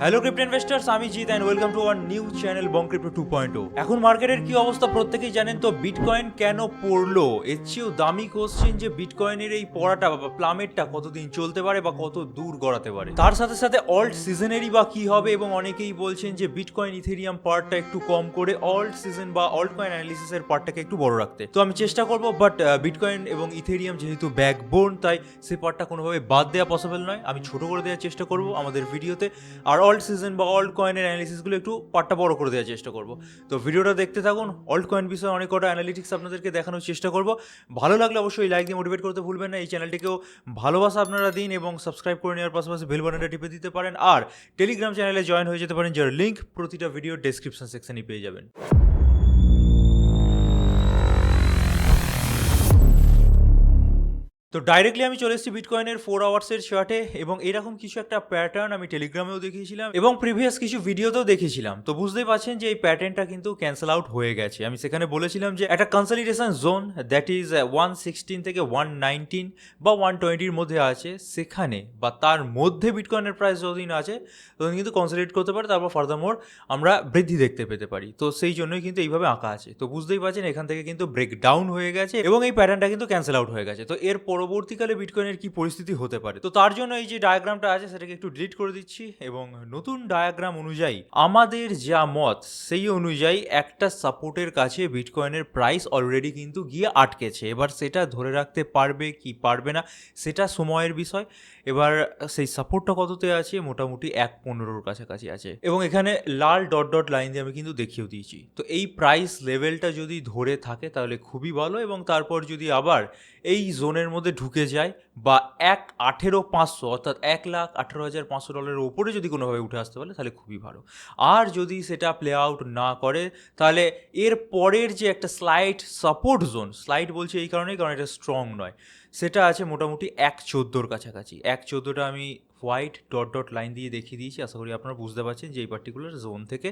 Hello crypto investors, আমি Jeet and welcome to our new channel Bong crypto 2.0। এখন মার্কেটের কি অবস্থা প্রত্যেকেই জানেন। তো বিটকয়েন কেন পড়লো, এর চেয়েও দামি কোশ্চেন যে বিটকয়েনের এই পড়াটা বা প্লামেটটা কতদিন চলতে পারে বা কত দূর গড়াতে পারে। তার সাথে সাথে অল্ট সিজনেরই বা কি হবে, এবং অনেকেই বলছেন যে বিটকয়েন ইথেরিয়াম পার্টটা একটু কম করে অল্ট সিজন বা অল্ট কয়েন অ্যানালিসিসের পার্টটাকে একটু বড় রাখতে। তো আমি চেষ্টা করবো, বাট বিটকয়েন এবং ইথেরিয়াম যেহেতু ব্যাকবোন, তাই সেই পার্টটা কোনোভাবে বাদ দেওয়া পসিবল নয়। আমি ছোট করে দেওয়ার চেষ্টা করবো আমাদের ভিডিওতে, আর অল্ট সিজন বা অল্ট কয়েনের অ্যানালিসিসগুলো একটু পার্টটা বড় করে দেওয়ার চেষ্টা করবো। তো ভিডিওটা দেখতে থাকুন। অল্ট কয়েন বিষয়ে অনেক কটা অ্যানালিটিক্স আপনাদেরকে দেখানোর চেষ্টা করবো। ভালো লাগলে অবশ্যই লাইক দিয়ে মোটিভেট করতে ভুলবেন না। এই চ্যানেলটিকেও ভালোবাসা আপনারা দিন এবং সাবস্ক্রাইব করে নেওয়ার পাশাপাশি বেল বাটনটা টিপে দিতে পারেন, আর টেলিগ্রাম চ্যানেলে জয়েন হয়ে যেতে পারেন, যার লিঙ্ক প্রতিটা ভিডিও ডেসক্রিপশন সেকশনে পেয়ে যাবেন। তো ডাইরেক্টলি আমি চলে এসেছি বিটকয়েনের 4 আওয়ার্সের চার্টে, এবং এরকম কিছু একটা প্যাটার্ন আমি টেলিগ্রামেও দেখিয়েছিলাম এবং প্রিভিয়াস কিছু ভিডিওতেও দেখেছিলাম। তো বুঝতেই পারছেন যে এই প্যাটার্নটা কিন্তু ক্যান্সেল আউট হয়ে গেছে। আমি সেখানে বলেছিলাম যে একটা কনসলিডেশন জোন দ্যাট ইজ 116 থেকে 119 বা 120-র মধ্যে আছে, সেখানে বা তার মধ্যে বিটকয়েনের প্রাইস যতদিন আছে ততদিন কিন্তু কনসলিডেট করতে পারে, তারপর ফার্দারমোর আমরা বৃদ্ধি দেখতে পেতে পারি। তো সেই জন্যই কিন্তু এইভাবে আঁকা আছে। তো বুঝতেই পারছেন এখান থেকে কিন্তু ব্রেক ডাউন হয়ে গেছে এবং এই প্যাটার্নটা কিন্তু ক্যান্সেল আউট হয়ে গেছে। তো এর পরবর্তীকালে বিটকয়েনের কি পরিস্থিতি হতে পারে, তো তার জন্য এই যে ডায়াগ্রামটা আছে সেটাকে একটু ডিলিট করে দিচ্ছি, এবং নতুন ডায়াগ্রাম অনুযায়ী আমাদের যা মত সেই অনুযায়ী একটা সাপোর্টের কাছে বিটকয়েনের প্রাইস অলরেডি কিন্তু গিয়ে আটকেছে। এবার সেটা ধরে রাখতে পারবে কি পারবে না সেটা সময়ের বিষয়। এবার সেই সাপোর্টটা কততে আছে, মোটামুটি 1.15-র কাছাকাছি আছে, এবং এখানে লাল ডট ডট লাইন দিয়ে আমি কিন্তু দেখিয়েও দিয়েছি। তো এই প্রাইস লেভেলটা যদি ধরে থাকে তাহলে খুবই ভালো, এবং তারপর যদি আবার এই জোনের মধ্যে ঢুকে যায় বা 1,18,500 অর্থাৎ $1,18,500 ওপরে যদি কোনোভাবে উঠে আসতে পারে তাহলে খুবই ভালো। আর যদি সেটা প্লে আউট না করে তাহলে এর পরের যে একটা স্লাইড সাপোর্ট জোন, স্লাইড বলছি এই কারণেই কারণ এটা স্ট্রং নয়, সেটা আছে মোটামুটি 1.14-র কাছাকাছি। 1.14টা আমি হোয়াইট ডট ডট লাইন দিয়ে দেখিয়ে দিয়েছি। আশা করি আপনারা বুঝতে পারছেন যে এই পার্টিকুলার জোন থেকে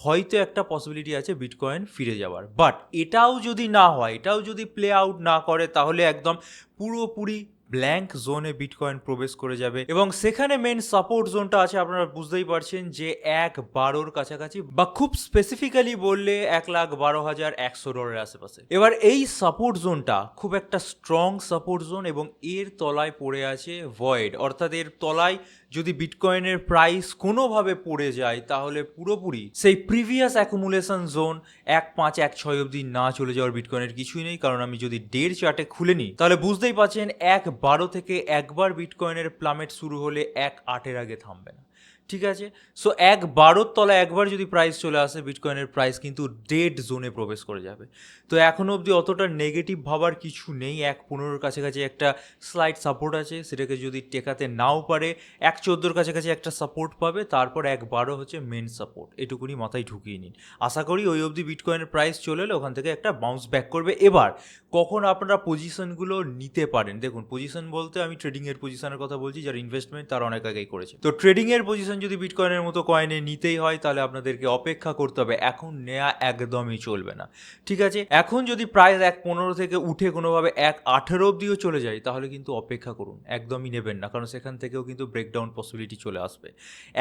হয়তো একটা পসিবিলিটি আছে বিটকয়েন ফিরে যাওয়ার। বাট এটাও যদি না হয়, এটাও যদি প্লে আউট না করে, তাহলে একদম পুরোপুরি ব্ল্যাঙ্ক জোনে বিটকয়েন প্রবেশ করে যাবে, এবং সেখানে মেন সাপোর্ট জোনটা আছে আপনারা বুঝতেই পারছেন যে 1.12-র কাছাকাছি, বা খুব স্পেসিফিক্যালি বললে $1,12,100 আশেপাশে। এবার এই সাপোর্ট জোনটা খুব একটা স্ট্রং সাপোর্ট জোন, এবং এর তলায় পড়ে আছে ভয়েড, অর্থাৎ এর তলায় যদি বিটকয়েনের প্রাইস কোনোভাবে পড়ে যায় তাহলে পুরোপুরি সেই প্রিভিয়াস অ্যাকুমুলেশন জোন 1.5-1.6 অবধি না চলে যাওয়ার বিটকয়েনের কিছুই নেই। কারণ আমি যদি ডের চার্টে খুলে নিই তাহলে বুঝতেই পারছেন 1.12 থেকে একবার বিটকয়েনের প্লামেট শুরু হলে 1.8-এর আগে থামবে না। ঠিক আছে, সো 1.12-র তলায় একবার যদি প্রাইস চলে আসে, বিটকয়েনের প্রাইস কিন্তু ডেড জোনে প্রবেশ করে যাবে। তো এখনও অবধি অতটা নেগেটিভ ভাবার কিছু নেই। 1.15-র কাছাকাছি একটা স্লাইড সাপোর্ট আছে, সেটাকে যদি টেকাতে নাও পারে 1.14-র কাছাকাছি একটা সাপোর্ট পাবে, তারপর 1.12 হচ্ছে মেন সাপোর্ট। এটুকুনি মাথায় ঢুকিয়ে নিন। আশা করি ওই অবধি বিটকয়েনের প্রাইস চলে এলে ওখান থেকে একটা বাউন্স ব্যাক করবে। এবার কখন আপনারা পজিশনগুলো নিতে পারেন, দেখুন পজিশন বলতে আমি ট্রেডিংয়ের পজিশনের কথা বলছি, যার ইনভেস্টমেন্ট তার অনেক আগেই করেছে। তো ট্রেডিংয়ের পজিশন যদি বিটকয়েনের মতো কয়েনে নিতেই হয় তাহলে আপনাদেরকে অপেক্ষা করতে হবে, এখন নেওয়া একদমই চলবে না। ঠিক আছে, এখন যদি প্রাইস 1.15 থেকে উঠে কোনোভাবে 1.18 অবধিও চলে যায় তাহলে কিন্তু অপেক্ষা করুন, একদমই নেবেন না, কারণ সেখান থেকেও কিন্তু ব্রেকডাউন পসিবিলিটি চলে আসবে।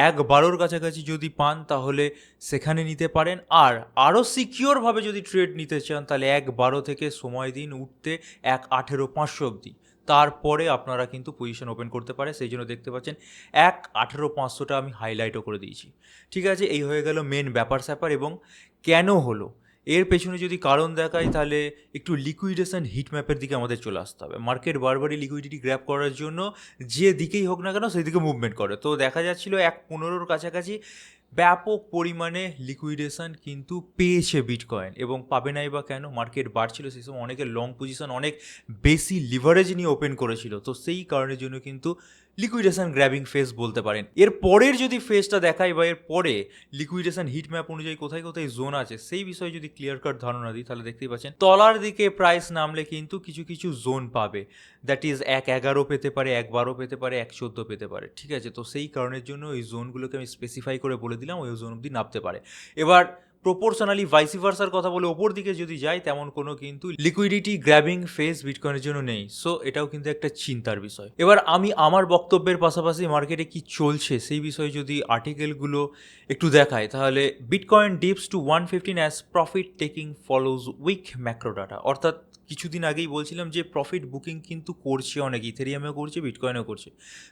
1.12-র কাছাকাছি যদি পান তাহলে সেখানে নিতে পারেন, আর আরও সিকিওরভাবে যদি ট্রেড নিতে চান তাহলে 1.12 থেকে সময় দিন উঠতে 1.18,500 অবধি, তারপরে আপনারা কিন্তু পজিশন ওপেন করতে পারে। সেই জন্য দেখতে পাচ্ছেন 1.18,500টা আমি হাইলাইটও করে দিয়েছি। ঠিক আছে, এই হয়ে গেল মেন ব্যাপার স্যাপার। এবং কেন হলো এর পেছনে যদি কারণ দেখাই তাহলে একটু লিকুইডেশন হিট ম্যাপের দিকে আমাদের চলে আসতে হবে। মার্কেট বারবারই লিকুইডিটি গ্র্যাব করার জন্য যে দিকেই হোক না কেন সেই দিকে মুভমেন্ট করে। তো দেখা যাচ্ছিল 1.15-র কাছাকাছি ব্যাপক পরিমাণে লিকুইডেশন কিন্তু পেয়েছে বিটকয়েন, এবং পাবে নাই বা কেন, মার্কেট বাড়ছিল সেই সময়, অনেকের লং পজিশন অনেক বেশি লিভারেজ নিয়ে ওপেন করেছিল। তো সেই কারণের জন্য কিন্তু লিকুইডেশন গ্র্যাবিং ফেজ বলতে পারেন। এর পরের যদি ফেজটা দেখাই বা এর পরে লিকুইডেশন হিট ম্যাপ অনুযায়ী কোথায় কোথায় জোন আছে সেই বিষয়ে যদি ক্লিয়ার কাট ধারণা দিই তাহলে দেখতেই পাচ্ছেন তলার দিকে প্রাইস নামলে কিন্তু কিছু কিছু জোন পাবে, দ্যাট ইজ 1.11 পেতে পারে, 1.12 পেতে পারে, 1.14 পেতে পারে। ঠিক আছে, তো সেই কারণের জন্য ওই জোনগুলোকে আমি স্পেসিফাই করে বলে দিলাম ওই জোন অবধি নামতে পারে। এবার প্রপোর্শনালি ভাইসি ভার্সার কথা বলে ওপর দিকে যদি যায় তেমন কোনো কিন্তু লিকুইডিটি গ্র্যাবিং ফেজ বিটকয়েনের জন্য নেই। সো এটাও কিন্তু একটা চিন্তার বিষয়। এবার আমি আমার বক্তব্যের পাশাপাশি মার্কেটে কি চলছে সেই বিষয়ে যদি আর্টিকেলগুলো একটু দেখায়, তাহলে bitcoin dips to 115 as profit taking follows weak macro data. অর্থাৎ কিছুদিন আগেই বলছিলাম যে প্রফিট বুকিং কিন্তু করছে অনেক, ইথেরিয়ামেও করছে, বিটকয়েনও করছে।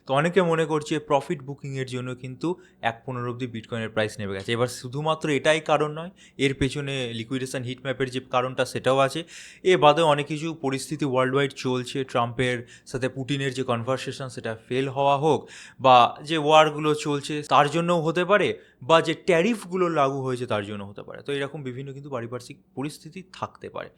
তো অনেকে মনে করছে প্রফিট বুকিংয়ের জন্য কিন্তু 1.15 অবধি বিটকয়েনের প্রাইস নেমে গেছে। এবার শুধুমাত্র এটাই কারণ নয়, এর পেছনে লিকুইডেশন হিট ম্যাপের যে কারণটা সেটাও আছে। এ বাদেও অনেক কিছু পরিস্থিতি ওয়ার্ল্ড ওয়াইড চলছে, ট্রাম্পের সাথে পুটিনের যে কনভারসেশন সেটা ফেল হওয়া হোক, বা যে ওয়ারগুলো চলছে তার জন্যও হতে পারে, বা যে ট্যারিফগুলো লাগু হয়েছে তার জন্য হতে পারে। তো এরকম বিভিন্ন কিন্তু পারিপার্শ্বিক পরিস্থিতি থাকতে পারে।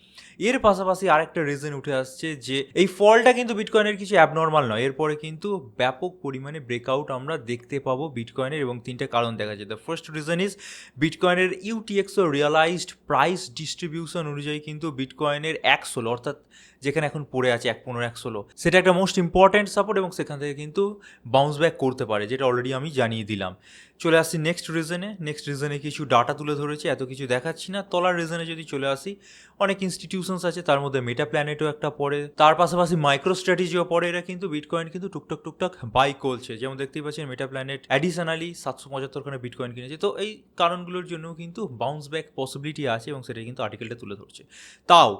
এর পাশাপাশি আরেকটা রিজন উঠে আসছে যে এই ফলটা কিন্তু বিটকয়েনের কিছু অ্যাবনর্মাল নয়, এরপরে কিন্তু ব্যাপক পরিমাণে ব্রেকআউট আমরা দেখতে পাবো বিটকয়েনের, এবং তিনটে কারণ দেখা যায়। দ্য ফার্স্ট রিজন ইজ বিটকয়েনের UTXO realized price distribution অনুযায়ী কিন্তু বিটকয়েনের 116, অর্থাৎ যেখানে এখন পড়ে আছে 1.15-116, সেটা একটা মোস্ট ইম্পর্ট্যান্ট সাপোর্ট, এবং সেখান থেকে কিন্তু বাউন্স ব্যাক করতে পারে, যেটা অলরেডি আমি জানিয়ে দিলাম। চলে আসছি নেক্সট রিজনে কিছু ডাটা তুলে ধরেছি, এত কিছু দেখাচ্ছি না। তলার রিজনে যদি চলে আসি, অনেক ইনস্টিটিউশনস আছে, তার মধ্যে মেটা প্ল্যানেটও একটা পড়ে, তার পাশাপাশি মাইক্রো স্ট্র্যাটেজিও পড়ে। এরা কিন্তু বিটকয়েন কিন্তু টুকটাক বাই করছে, যেমন দেখতেই পাচ্ছেন মেটা প্ল্যানেট অ্যাডিশনালি 775 খানা বিটকয়েন কিনেছে। তো এই কারণগুলোর জন্য কিন্তু বাউন্স ব্যাক পসিবিলিটি আছে, এবং সেটাই কিন্তু আর্টিকেলটা তুলে ধরছে। তাও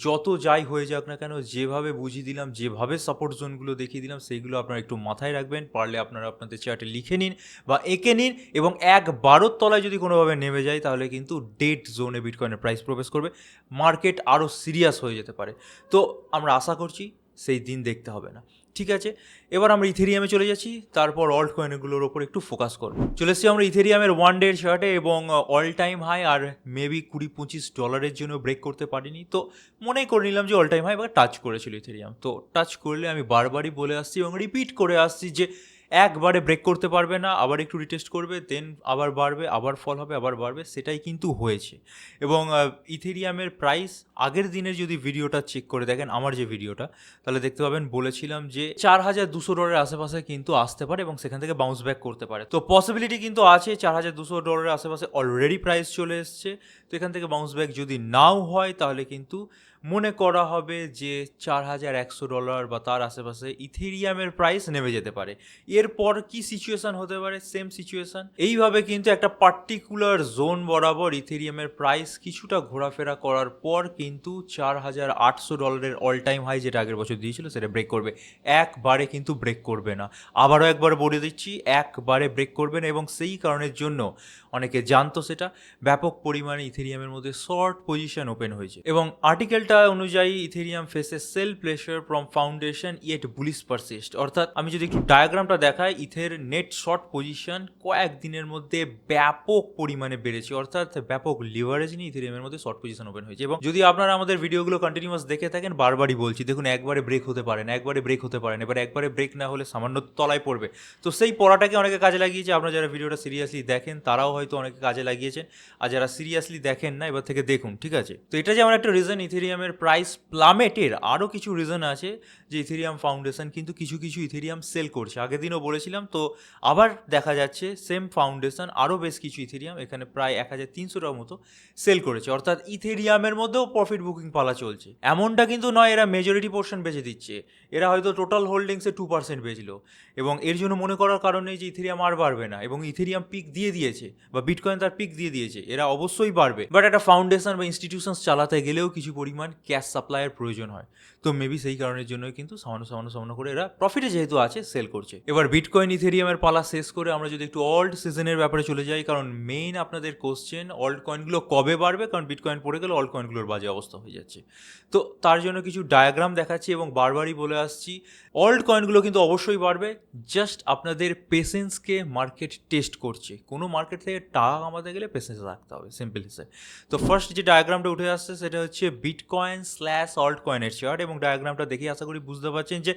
যত যাই হয়ে যাক না কেন, যেভাবে বুঝিয়ে দিলাম, যেভাবে সাপোর্ট জোনগুলো দেখিয়ে দিলাম, সেইগুলো আপনারা একটু মাথায় রাখবেন। পারলে আপনারা আপনাদের চার্টে লিখে নিন বা এঁকে নিন, এবং 1/12 তলায় যদি কোনোভাবে নেমে যায় তাহলে কিন্তু ডেড জোনে বিটকয়েনের প্রাইস প্রবেশ করবে, মার্কেট আরও সিরিয়াস হয়ে যেতে পারে। তো আমরা আশা করছি সেই দিন দেখতে হবে না। ঠিক আছে, এবার আমরা ইথেরিয়ামে চলে যাচ্ছি, তারপর অল্ট কয়েনগুলোর ওপর একটু ফোকাস করবো। চলে এসেছি আমরা ইথেরিয়ামের 1 ডে চার্টে, এবং অল টাইম হাই আর মেবি $20-25 জন্য ব্রেক করতে পারিনি। তো মনে করে নিলাম যে অল টাইম হাই বা টাচ করেছিল ইথেরিয়াম। তো টাচ করলে আমি বারবারই বলে আসছি এবং রিপিট করে আসছি যে একবারে ব্রেক করতে পারবে না, আবার একটু রিটেস্ট করবে, দেন আবার বাড়বে, আবার ফল হবে, আবার বাড়বে, সেটাই কিন্তু হয়েছে। এবং ইথেরিয়ামের প্রাইস আগের দিনের যদি ভিডিওটা চেক করে দেখেন, আমার যে ভিডিওটা, তাহলে দেখতে পাবেন বলেছিলাম যে $4,200 আশেপাশে কিন্তু আসতে পারে, এবং সেখান থেকে বাউন্স ব্যাক করতে পারে। তো পসিবিলিটি কিন্তু আছে, $4,200 আশেপাশে অলরেডি প্রাইস চলে এসছে। তো এখান থেকে বাউন্স ব্যাক যদি নাও হয়, তাহলে কিন্তু মনে করা হবে যে $4,100 বা তার আশেপাশে ইথেরিয়ামের প্রাইস নেমে যেতে পারে। এরপর কি সিচুয়েশন হতে পারে? Same situation. এইভাবে কিন্তু একটা পার্টিকুলার জোন বরাবর ইথেরিয়ামের প্রাইস কিছুটা ঘোরাফেরা করার পর কিন্তু $4,800 অল টাইম হাই, যেটা আগের বছর দিয়েছিল, সেটা ব্রেক করবে। একবারে কিন্তু ব্রেক করবে না, আবারও একবার বলে দিচ্ছি, একবারে ব্রেক করবে না। এবং সেই কারণের জন্য অনেকে জানতো সেটা, ব্যাপক পরিমাণে ইথেরিয়ামের মধ্যে শর্ট পজিশন ওপেন হয়েছে। এবং আর্টিকেলটা অনুযায়ী Ethereum faces sell pressure from foundation yet bullish persist. অর্থাৎ আমি যদি একটু ডায়াগ্রামটা দেখাই, ইথের নেট শর্ট পজিশন কয়েকদিনের মধ্যে ব্যাপক পরিমাণে বেড়েছে, অর্থাৎ ব্যাপক লিভারেজ নিয়ে ইথেরিয়ামের মধ্যে শর্ট পজিশন ওপেন হয়েছে। এবং যদি আপনারা আমাদের ভিডিওগুলো কন্টিনিউয়াস দেখে থাকেন, বারবারই বলছি, দেখুন একবারে ব্রেক হতে পারে না, একবারে ব্রেক হতে পারে না, এবার একবারে ব্রেক না হলে সামান্য তলায় পড়বে। তো সেই পড়াটাকে অনেকে কাজে লাগিয়েছে। আপনারা যারা ভিডিওটা সিরিয়াসলি দেখেন তারাও হয়তো অনেকে কাজে লাগিয়েছেন, আর যারা সিরিয়াসলি দেখেন না, এবার থেকে দেখুন। ঠিক আছে, তো এটা যেমন একটা রিজন ইথেরিয়ামের প্রাইস প্লামেটের, আরও কিছু রিজন আছে যে ইথেরিয়াম ফাউন্ডেশন কিন্তু কিছু ইথেরিয়াম সেল করছে। আগের দিনও বলেছিলাম, তো আবার দেখা যাচ্ছে সেম ফাউন্ডেশন আরও বেশ কিছু ইথেরিয়াম এখানে প্রায় 1,300টার মতো সেল করেছে। অর্থাৎ ইথেরিয়ামের মধ্যেও প্রফিট বুকিং পালা চলছে। এমনটা কিন্তু নয় এরা মেজরিটি পোর্শন বেচে দিচ্ছে, এরা হয়তো টোটাল হোল্ডিংসে 2% বেচলো, এবং এর জন্য মনে করার কারণে যে ইথেরিয়াম আর বাড়বে না, এবং ইথেরিয়াম পিক দিয়ে দিয়েছে বা বিটকয়েন তার পিক দিয়ে দিয়েছে, এরা অবশ্যই বাড়বে। বাট একটা ফাউন্ডেশন বা ইনস্টিটিউশনস চালাতে গেলেও কিছু পরিমাণ ক্যাশ সাপ্লাইয়ের প্রয়োজন হয়। তো মেবি সেই কারণের জন্যই কিন্তু সামান্য করে এরা প্রফিটে যেহেতু আছে সেল করছে। এবার বিটকয়েন ইথেরিয়ামের পালা শেষ করে আমরা যদি একটু অল্ট সিজনের ব্যাপারে চলে যাই, কারণ মেইন আপনাদের কোশ্চেন অল্ট কয়েনগুলো কবে বাড়বে, কারণ বিটকয়েন পড়ে গেলে অল্ট কয়েনগুলোর বাজে অবস্থা হয়ে যাচ্ছে। তো তার জন্য কিছু ডায়াগ্রাম দেখাচ্ছি এবং বারবারই বলে আসছি, অল্ট কয়েনগুলো কিন্তু অবশ্যই বাড়বে, জাস্ট আপনাদের পেশেন্সকে মার্কেট টেস্ট করছে। কোনো মার্কেট থেকে টাকা কামাতে গেলে পেশেন্স রাখতে হবে, সিম্পল হিসেবে। তো ফার্স্ট যে ডায়াগ্রামটা উঠে আসছে সেটা হচ্ছে বিটকয়েন / অল্ট কয়েনের চার্ট, এবং ডায়াগ্রামটা দেখে আশা করি বুঝতে পারছেন যে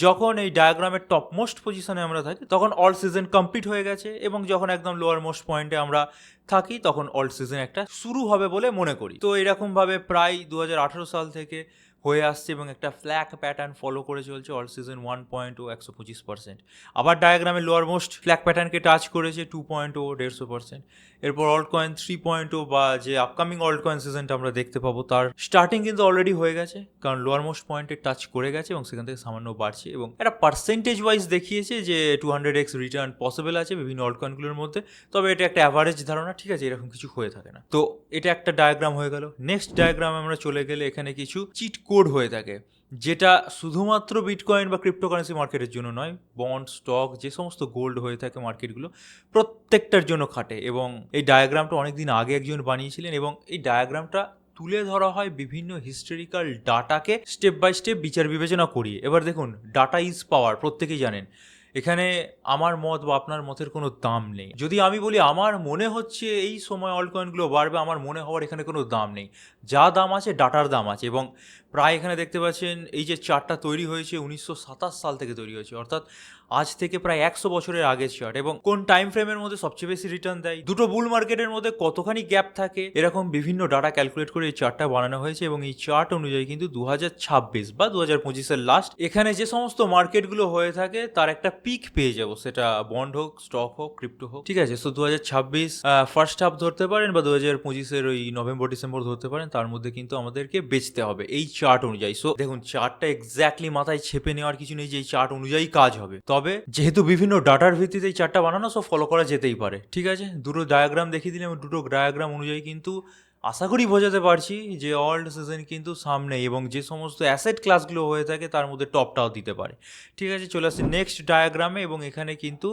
যখন এই ডায়াগ্রামের টপ মোস্ট পজিশনে আমরা থাকি তখন অল্ট সিজন কমপ্লিট হয়ে গেছে, এবং যখন একদম লোয়ার মোস্ট পয়েন্টে আমরা থাকি তখন অল্ট সিজন একটা শুরু হবে বলে মনে করি। তো এরকমভাবে প্রায় 2018 সাল থেকে হয়ে আসছে এবং একটা ফ্ল্যাগ প্যাটার্ন ফলো করে চলছে অল সিজন 1.0 125%। আবার ডায়াগ্রামে লোয়ার মোস্ট ফ্ল্যাগ প্যাটার্নকে টাচ করেছে 2.0 150%। এরপর অল্ট কয়েন 3.0 বা যে আপকামিং অল্ট কয়েন সিজনটা আমরা দেখতে পাবো তার স্টার্টিং কিন্তু অলরেডি হয়ে গেছে, কারণ লোয়ার মোস্ট পয়েন্টে টাচ করে গেছে এবং সেখান থেকে সামান্য বাড়ছে এবং একটা পার্সেন্টেজ ওয়াইজ দেখিয়েছে যে 200x রিটার্ন পসিবল আছে বিভিন্ন অল্ট কয়েনগুলোর মধ্যে। তবে এটা একটা অ্যাভারেজ ধারণা, ঠিক আছে, এরকম কিছু হয়ে থাকে না। তো এটা একটা ডায়াগ্রাম হয়ে গেল। নেক্সট ডায়াগ্রামে আমরা চলে গেলে এখানে কিছু চিট কোড হয়ে থাকে, যেটা শুধুমাত্র বিটকয়েন বা ক্রিপ্টোকারেন্সি মার্কেটের জন্য নয়, বন্ড, স্টক, যে সমস্ত গোল্ড হয়ে থাকে মার্কেটগুলো প্রত্যেকটার জন্য খাটে। এবং এই ডায়াগ্রামটা অনেকদিন আগে একজন বানিয়েছিলেন এবং এই ডায়াগ্রামটা তুলে ধরা হয় বিভিন্ন হিস্টোরিক্যাল ডাটাকে স্টেপ বাই স্টেপ বিচার বিবেচনা করিয়ে। এবার দেখুন, ডাটা ইজ পাওয়ার, প্রত্যেকেই জানেন। এখানে আমার মত বা আপনার মতের কোনো দাম নেই। যদি আমি বলি আমার মনে হচ্ছে এই সময় অল্ট কয়েনগুলো বাড়বে, আমার মনে হওয়ার এখানে কোনো দাম নেই। যা দাম আছে ডাটার দাম আছে। এবং প্রায় এখানে দেখতে পাচ্ছেন এই যে চার্টটা তৈরি হয়েছে 1927 সাল থেকে তৈরি হয়েছে, অর্থাৎ আজ থেকে প্রায় 100 বছরের আগের চার্ট। এবং কোন টাইম ফ্রেমের মধ্যে সবচেয়ে বেশি রিটার্ন দেয়, দুটো বুল মার্কেটের মধ্যে কতখানি গ্যাপ থাকে, এরকম বিভিন্ন ডাটা ক্যালকুলেট করে এই চার্টটা বানানো হয়েছে। এবং এই চার্ট অনুযায়ী কিন্তু 2026 বা 2025-এর লাস্ট এখানে যে সমস্ত মার্কেটগুলো হয়ে থাকে তার একটা পিক পেয়ে যাবো, সেটা বন্ড হোক, স্টক হোক, ক্রিপ্টো হোক, ঠিক আছে। সো 2026 ফার্স্ট হাফ ধরতে পারেন বা 2025-এর ওই নভেম্বর ডিসেম্বর ধরতে পারেন, তার মধ্যে কিন্তু আমাদেরকে বেচতে হবে এই চার্ট অনুযায়ী। সো দেখুন, চার্টটা এক্স্যাক্টলি মাথায় ছেপে নেওয়ার কিছু নেই যে এই চার্ট অনুযায়ী কাজ হবে, তবে যেহেতু বিভিন্ন ডাটার ভিত্তিতে এই চার্টটা বানানো, সব ফলো করা যেতেই পারে, ঠিক আছে। দুটো ডায়াগ্রাম দেখিয়ে দিলাম, দুটো ডায়াগ্রাম অনুযায়ী কিন্তু আশা করি বোঝাতে পারছি যে অল্ট সিজন কিন্তু সামনে এবং যে সমস্ত অ্যাসেট ক্লাসগুলো হয়ে থাকে তার মধ্যে টপটাও দিতে পারে, ঠিক আছে। চলে আসছি নেক্সট ডায়াগ্রামে এবং এখানে কিন্তু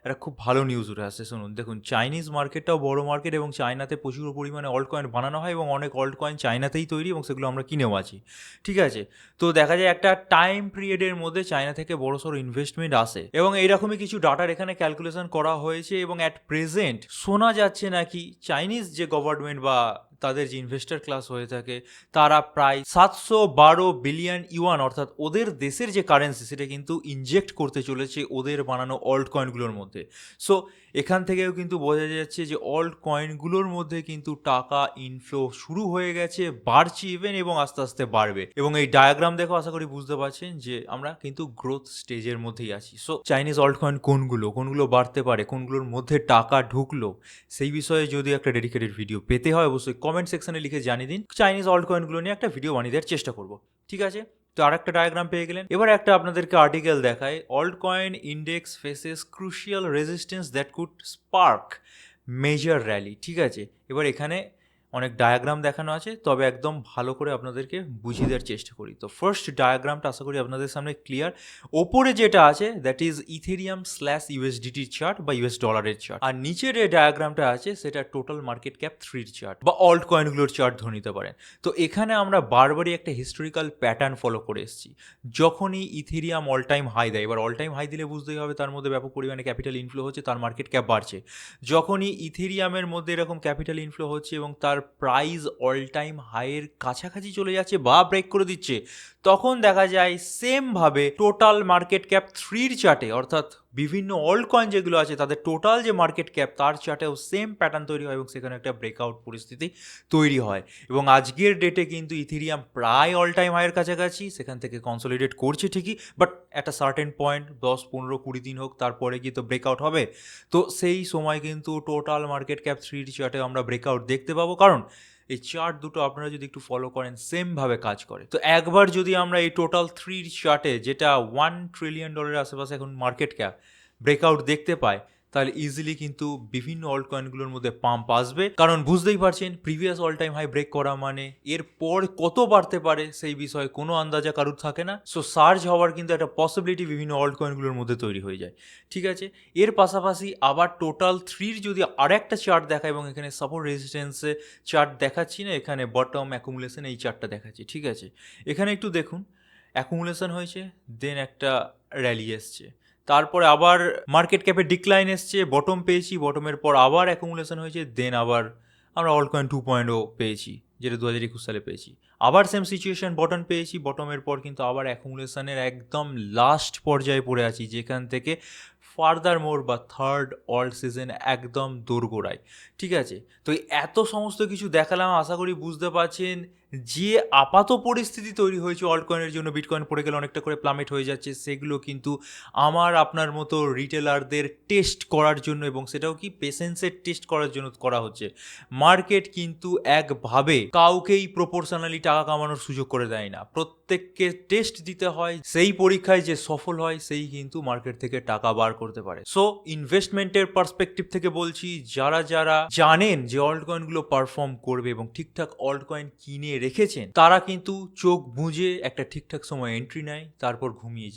একটা খুব ভালো নিউজ উঠে আসছে। শুনুন, দেখুন, চাইনিজ মার্কেটটাও বড় মার্কেট এবং চায়নাতে প্রচুর পরিমাণে অল্ট কয়েন বানানো হয় এবং অনেক অল্ট কয়েন চায়নাতেই তৈরি এবং সেগুলো আমরা কিনেও আছি, ঠিক আছে। তো দেখা যায় একটা টাইম পিরিয়ডের মধ্যে চায়না থেকে বড়সড় ইনভেস্টমেন্ট আসে এবং এইরকমই কিছু ডাটার এখানে ক্যালকুলেশন করা হয়েছে। এবং অ্যাট প্রেজেন্ট শোনা যাচ্ছে নাকি চাইনিজ যে গভর্নমেন্ট বা তাদের যে ইনভেস্টার ক্লাস হয়ে থাকে তারা প্রায় 712 বিলিয়ন ইউয়ান, অর্থাৎ ওদের দেশের যে কারেন্সি, সেটা কিন্তু ইনজেক্ট করতে চলেছে ওদের বানানো অল্ট কয়েনগুলোর মধ্যে। সো এখান থেকেও কিন্তু বোঝা যাচ্ছে যে অল্ট কয়েনগুলোর মধ্যে কিন্তু টাকা ইনফ্লো শুরু হয়ে গেছে, বাড়ছে ইভেন, এবং আস্তে আস্তে বাড়বে। এবং এই ডায়াগ্রাম দেখো আশা করি বুঝতে পারছেন যে আমরা কিন্তু গ্রোথ স্টেজের মধ্যেই আছি। সো চাইনিজ অল্ট কয়েন কোনগুলো বাড়তে পারে, কোনগুলোর মধ্যে টাকা ঢুকলো, সেই বিষয়ে যদি একটা ডেডিকেটেড ভিডিও পেতে হয় অবশ্যই কমেন্ট সেকশনে লিখে জানিয়ে দিন। চাইনিজ অল্ট কয়েনগুলো নিয়ে একটা ভিডিও বানিয়ে দেওয়ার চেষ্টা করব, ঠিক আছে। তো আর একটা ডায়াগ্রাম পেয়ে গেলেন। এবার একটা আপনাদেরকে আর্টিকেল দেখায়, altcoin index faces crucial resistance that could spark major rally, ঠিক আছে। এবার এখানে অনেক ডায়াগ্রাম দেখানো আছে, তবে একদম ভালো করে আপনাদেরকে বুঝিয়ে দেওয়ার চেষ্টা করি। তো ফার্স্ট ডায়াগ্রামটা আশা করি আপনাদের সামনে ক্লিয়ার। ওপরে যেটা আছে দ্যাট ইজ ইথেরিয়াম স্ল্যাশ ইউএসডিটির চার্ট বা ইউএস ডলারের চার্ট, আর নিচের যে ডায়াগ্রামটা আছে সেটা টোটাল মার্কেট ক্যাপ 3 চার্ট বা অল্ট কয়েনগুলোর চার্ট ধরে নিতে পারেন। তো এখানে আমরা বারবারই একটা হিস্টোরিক্যাল প্যাটার্ন ফলো করে এসেছি। যখনই ইথেরিয়াম অল টাইম হাই দেয়, এবার অল টাইম হাই দিলে বুঝতেই হবে তার মধ্যে ব্যাপক পরিমাণে ক্যাপিটাল ইনফ্লো হচ্ছে, তার মার্কেট ক্যাপ বাড়ছে। যখনই ইথেরিয়ামের মধ্যে এরকম ক্যাপিটাল ইনফ্লো হচ্ছে এবং তার প্রাইস অল টাইম হাইয়ের কাছাকাছি চলে যাচ্ছে বা ব্রেক করে দিচ্ছে, তখন দেখা যায় সেমভাবে টোটাল মার্কেট ক্যাপ 3 চার্টে, অর্থাৎ বিভিন্ন অল্ট কয়েন যেগুলো আছে তাদের টোটাল যে মার্কেট ক্যাপ তার চার্টেও সেম প্যাটার্ন তৈরি হয় এবং সেখানে একটা ব্রেকআউট পরিস্থিতি তৈরি হয়। এবং আজকের ডেটে কিন্তু ইথেরিয়াম প্রায় অল টাইম হাইয়ের কাছাকাছি, সেখান থেকে কনসলিডেট করছে ঠিকই, বাট একটা সার্টেন পয়েন্ট 10, 15, 20 দিন হোক, তারপরে কি তো ব্রেকআউট হবে। তো সেই সময় কিন্তু টোটাল মার্কেট ক্যাপ 3 চার্টে আমরা ব্রেকআউট দেখতে পাবো, কারণ এই চার্ট দুটো আপনারা যদি একটু ফলো করেন সেমভাবে কাজ করে। তো একবার যদি আমরা এই টোটাল 3 চার্টে, যেটা $1 ট্রিলিয়ন আশেপাশে এখন মার্কেট ক্যাপ, ব্রেকআউট দেখতে পাই, তাহলে ইজিলি কিন্তু বিভিন্ন অল্ট কয়েনগুলোর মধ্যে পাম্প আসবে। কারণ বুঝতেই পারছেন previous all time high break করা মানে এরপর কত বাড়তে পারে সেই বিষয়ে কোনো আন্দাজা কারুর থাকে না। সো সার্জ হওয়ার কিন্তু একটা পসিবিলিটি বিভিন্ন অল্ট কয়েনগুলোর মধ্যে তৈরি হয়ে যায়, ঠিক আছে। এর পাশাপাশি আবার টোটাল 3 যদি আর একটা চার্ট দেখায়, এবং এখানে সাপোর্ট রেজিস্ট্যান্সে চার্ট দেখাচ্ছি না, এখানে বটম অ্যাকুমুলেশন এই চার্টটা দেখাচ্ছি, ঠিক আছে। এখানে একটু দেখুন, অ্যাকুমুলেশন হয়েছে, দেন একটা র্যালি এসছে, তারপরে আবার মার্কেট ক্যাপে ডিক্লাইন এসছে, বটম পেয়েছি, বটমের পর আবার অ্যাকুমুলেশন হয়েছে, দেন আবার আমরা অল্ট কয়েন 2.0 পেয়েছি, যেটা 2021 সালে পেয়েছি। আবার সেম সিচুয়েশন, বটম পেয়েছি, বটমের পর কিন্তু আবার অ্যাকুমুলেশনের একদম লাস্ট পর্যায়ে পড়ে আছি, যেখান থেকে ফার্দার মোর বা থার্ড অল্ট সিজন একদম দোরগোড়ায়, ঠিক আছে। তো এত সমস্ত কিছু দেখালাম, আশা করি বুঝতে পারছেন যে আপাত পরিস্থিতি তৈরি হয়েছে অল্ট কয়েনের জন্য, বিটকয়েন পড়ে গেলে অনেকটা করে প্লামেট হয়ে যাচ্ছে, সেগুলো কিন্তু আমার আপনার মতো রিটেলারদের টেস্ট করার জন্য, এবং সেটাও কি পেশেন্সের টেস্ট করার জন্য করা হচ্ছে। মার্কেট কিন্তু একভাবে কাউকেই প্রপোর্শনালি টাকা কামানোর সুযোগ করে দেয় না, প্রত্যেককে টেস্ট দিতে হয়, সেই পরীক্ষায় যে সফল হয় সেই কিন্তু মার্কেট থেকে টাকা বার করতে পারে। সো ইনভেস্টমেন্টের পার্সপেক্টিভ থেকে বলছি, যারা যারা জানেন যে অল্ট কয়েনগুলো পারফর্ম করবে এবং ঠিকঠাক অল্ট কয়েন কিনে রেখেছেন, তারা কিন্তু চোখ বুঝে একটা ঠিকঠাক সময় এন্ট্রি নেয়, তারপর ঘুমিয়ে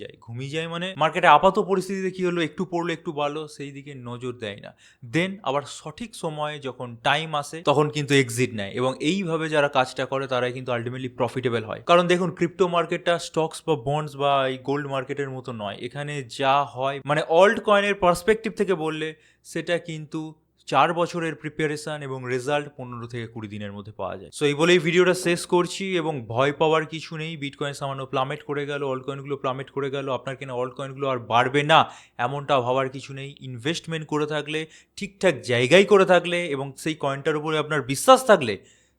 যায় মানে মার্কেটে আপাত পরিস্থিতিতে কি হলো, একটু পড়লো একটু বাড়লো, সেই দিকে নজর দেয় না। দেন আবার সঠিক সময়ে যখন টাইম আসে তখন কিন্তু এক্সিট নেয়, এবং এইভাবে যারা কাজটা করে তারাই কিন্তু আলটিমেটলি প্রফিটেবল হয়। কারণ দেখুন, ক্রিপ্টো মার্কেটটা স্টকস বা বন্ডস বা এই গোল্ড মার্কেটের মতো নয়। এখানে যা হয় মানে অল্ট কয়েনের পার্সপেক্টিভ থেকে বললে সেটা কিন্তু 4 বছরের প্রিপারেশন এবং রেজাল্ট 15 থেকে 20 দিনের মধ্যে পাওয়া যায়। সো এই বলেই ভিডিওটা শেষ করছি, এবং ভয় পাওয়ার কিছু নেই। বিটকয়েন সামান্য প্লামেট করে গেল, অল্ট কয়েনগুলো প্লামেট করে গেল, আপনার কেনা অল্ট কয়েনগুলো আর বাড়বে না এমনটা ভাবার কিছু নেই। ইনভেস্টমেন্ট করে থাকলে, ঠিকঠাক জায়গায় করে থাকলে, এবং সেই কয়েনটার উপরে আপনার বিশ্বাস থাকলে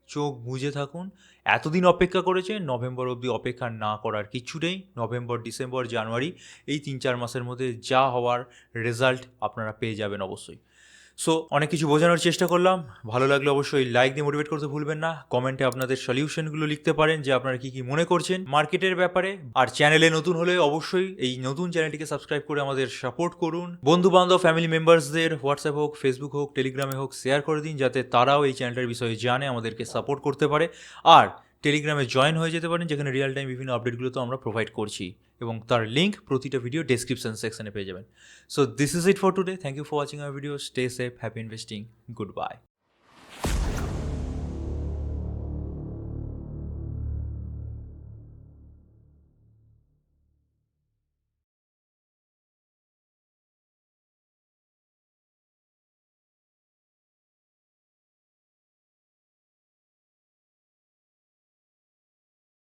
চোখ বুঝে থাকুন। এতদিন অপেক্ষা করেছে, নভেম্বর অবধি অপেক্ষা না করার কিছু নেই। নভেম্বর, ডিসেম্বর, জানুয়ারি এই 3-4 মাসের মধ্যে যা হওয়ার রেজাল্ট আপনারা পেয়ে যাবেন অবশ্যই। সো অনেক কিছু বোঝানোর চেষ্টা করলাম, ভালো লাগলে অবশ্যই লাইক দিয়ে মোটিভেট করতে ভুলবেন না। কমেন্টে আপনাদের সলিউশনগুলো লিখতে পারেন যে আপনারা কি কি মনে করছেন মার্কেটের ব্যাপারে। আর চ্যানেলে নতুন হলে অবশ্যই এই নতুন চ্যানেলটিকে সাবস্ক্রাইব করে আমাদের সাপোর্ট করুন। বন্ধু বান্ধব, ফ্যামিলি মেম্বার্সদের হোয়াটসঅ্যাপ হোক, ফেসবুক হোক, টেলিগ্রামে হোক শেয়ার করে দিন, যাতে তারাও এই চ্যানেলটার বিষয়ে জানে, আমাদেরকে সাপোর্ট করতে পারে। আর টেলিগ্রামে জয়েন হয়ে যেতে পারেন, যেখানে রিয়েল টাইম বিভিন্ন আপডেটগুলো তো আমরা প্রোভাইড করছি, এবং তার লিঙ্ক প্রতিটা ভিডিও ডেসক্রিপশন সেকশনে পেয়ে যাবেন। So this is it for today. Thank you for watching our video. Stay safe, happy investing. Goodbye.